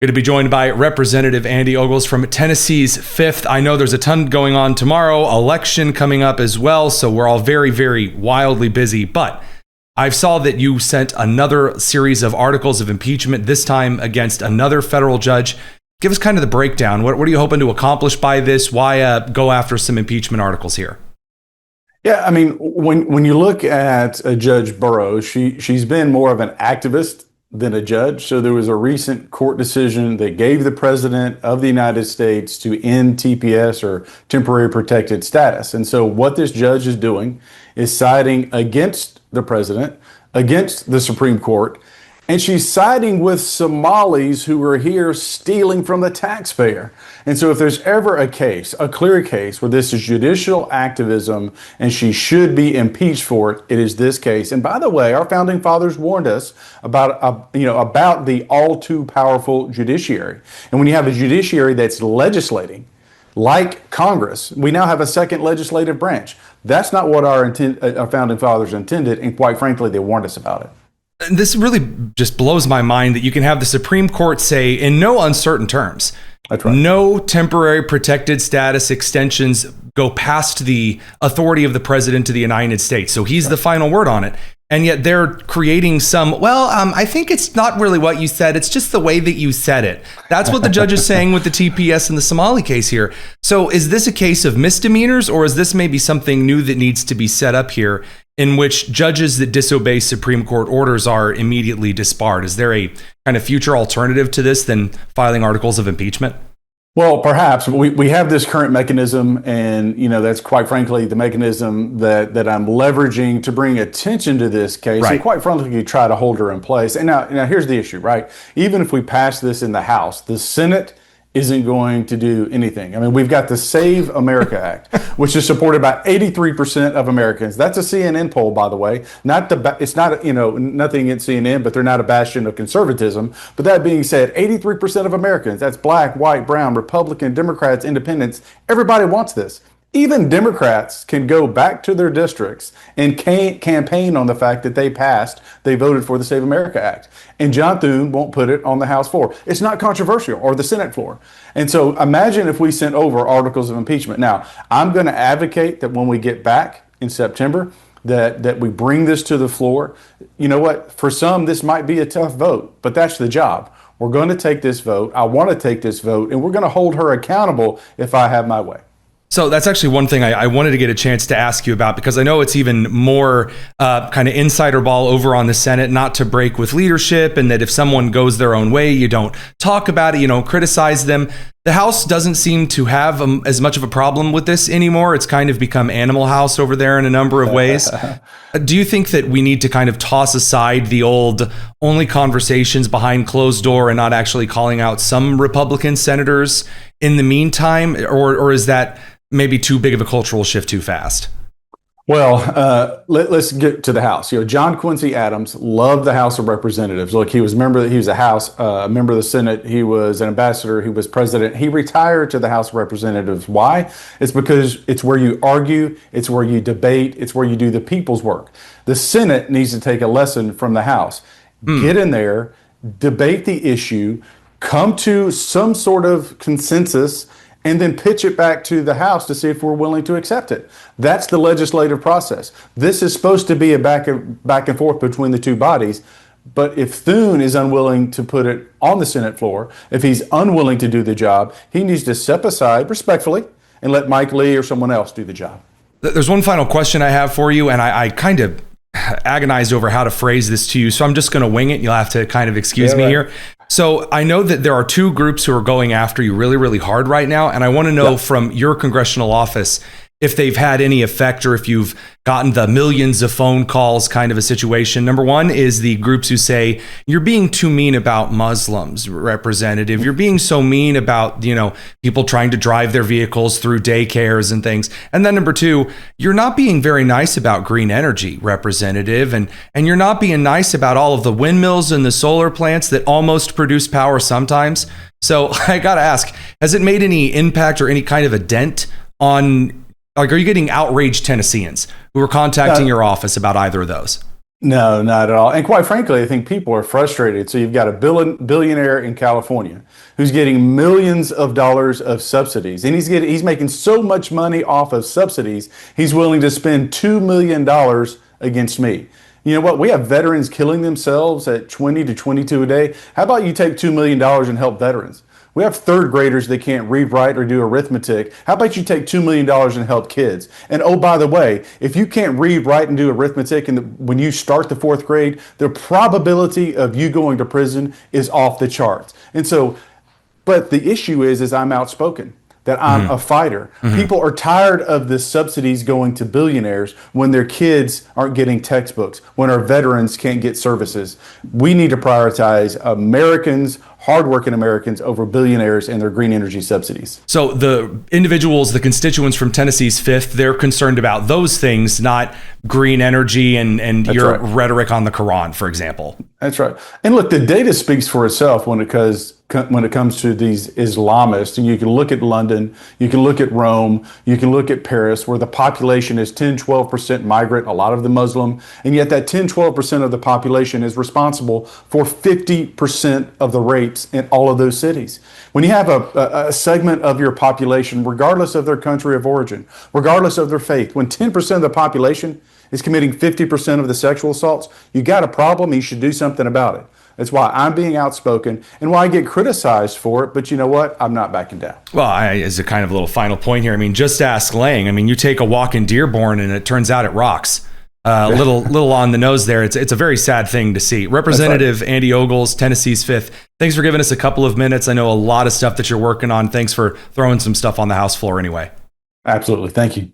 Going to be joined by Representative Andy Ogles from Tennessee's 5th. I know there's a ton going on tomorrow, election coming up as well, so we're all very, very wildly busy. But I saw that you sent another series of articles of impeachment, this time against another federal judge. Give us kind of the breakdown. What are you hoping to accomplish by this? Why go after some impeachment articles here? Yeah, I mean, when you look at Judge Burroughs, she's been more of an activist than a judge. So there was a recent court decision that gave the president of the United States to end TPS, or temporary protected status. And so what this judge is doing is siding against the president, against the Supreme Court, and she's siding with Somalis who are here stealing from the taxpayer. And so if there's ever a case, a clear case where this is judicial activism and she should be impeached for it, it is this case. And by the way, our founding fathers warned us about the all too powerful judiciary. And when you have a judiciary that's legislating, like Congress, we now have a second legislative branch. That's not what our founding fathers intended. And quite frankly, they warned us about it. This really just blows my mind that you can have the Supreme Court say in no uncertain terms, that's right, no temporary protected status extensions go past the authority of the president of the United States. So he's the final word on it. And yet they're creating I think it's not really what you said. It's just the way that you said it. That's what the judge is saying with the TPS and the Somali case here. So is this a case of misdemeanors, or is this maybe something new that needs to be set up here in which judges that disobey Supreme Court orders are immediately disbarred? Is there a kind of future alternative to this than filing articles of impeachment? Well, perhaps. We have this current mechanism, and that's quite frankly the mechanism that I'm leveraging to bring attention to this case, right, and quite frankly try to hold her in place. And now here's the issue, right? Even if we pass this in the House, the Senate isn't going to do anything. I mean, we've got the Save America Act, which is supported by 83% of Americans. That's a CNN poll, by the way. It's not, nothing against CNN, but they're not a bastion of conservatism. But that being said, 83% of Americans, that's black, white, brown, Republican, Democrats, independents, everybody wants this. Even Democrats can go back to their districts and campaign on the fact that they voted for the Save America Act. And John Thune won't put it on the House floor. It's not controversial, or the Senate floor. And so imagine if we sent over articles of impeachment. Now, I'm going to advocate that when we get back in September, that we bring this to the floor. You know what? For some, this might be a tough vote, but that's the job. We're going to take this vote. I want to take this vote, and we're going to hold her accountable if I have my way. So that's actually one thing I wanted to get a chance to ask you about, because I know it's even more kind of insider ball over on the Senate, not to break with leadership, and that if someone goes their own way, you don't talk about it, you don't criticize them. The House doesn't seem to have as much of a problem with this anymore. It's kind of become Animal House over there in a number of ways. Do you think that we need to kind of toss aside the old only conversations behind closed door and not actually calling out some Republican senators in the meantime? Or is that maybe too big of a cultural shift too fast? Well, let's get to the House. John Quincy Adams loved the House of Representatives. Look, he was a member of the Senate. He was an ambassador. He was president. He retired to the House of Representatives. Why? It's because it's where you argue. It's where you debate. It's where you do the people's work. The Senate needs to take a lesson from the House. Get in there, debate the issue, come to some sort of consensus, and then pitch it back to the House to see if we're willing to accept it. That's the legislative process. This is supposed to be a back and forth between the two bodies. But if Thune is unwilling to put it on the Senate floor, if he's unwilling to do the job, he needs to step aside respectfully and let Mike Lee or someone else do the job. There's one final question I have for you, and I kind of agonized over how to phrase this to you, so I'm just going to wing it. You'll have to kind of excuse me here. So I know that there are two groups who are going after you really, really hard right now, and I want to know from your congressional office if they've had any effect or if you've gotten the millions of phone calls kind of a situation. Number one is the groups who say, you're being too mean about Muslims, Representative. You're being so mean about, people trying to drive their vehicles through daycares and things. And then number two, you're not being very nice about green energy, Representative. And you're not being nice about all of the windmills and the solar plants that almost produce power sometimes. So I got to ask, has it made any impact or any kind of a dent on, are you getting outraged Tennesseans who are contacting your office about either of those? No, not at all. And quite frankly, I think people are frustrated. So you've got a billionaire in California who's getting millions of dollars of subsidies, and he's making so much money off of subsidies, he's willing to spend $2 million against me. You know what? We have veterans killing themselves at 20 to 22 a day. How about you take $2 million and help veterans? We have third graders that can't read, write, or do arithmetic. How about you take $2 million and help kids? And oh, by the way, if you can't read, write, and do arithmetic when you start the fourth grade, the probability of you going to prison is off the charts. And so, but the issue is I'm outspoken, that I'm a fighter. People are tired of the subsidies going to billionaires when their kids aren't getting textbooks, when our veterans can't get services. We need to prioritize Americans, hardworking Americans, over billionaires and their green energy subsidies. So the individuals, the constituents from Tennessee's 5th, they're concerned about those things, not green energy and your rhetoric on the Quran, for example. That's right. And look, the data speaks for itself when it comes to these Islamists. And you can look at London, you can look at Rome, you can look at Paris, where the population is 10-12% migrant, a lot of them Muslim, and yet that 10-12% of the population is responsible for 50% of the rapes in all of those cities. When you have a segment of your population, regardless of their country of origin, regardless of their faith, when 10% of the population is committing 50% of the sexual assaults, you got a problem, you should do something about it. That's why I'm being outspoken and why I get criticized for it. But you know what? I'm not backing down. Well, as a kind of little final point here, I mean, just ask Lang. I mean, you take a walk in Dearborn and it turns out it rocks. Little on the nose there. It's a very sad thing to see. Representative Andy Ogles, Tennessee's 5th. Thanks for giving us a couple of minutes. I know a lot of stuff that you're working on. Thanks for throwing some stuff on the House floor anyway. Absolutely. Thank you.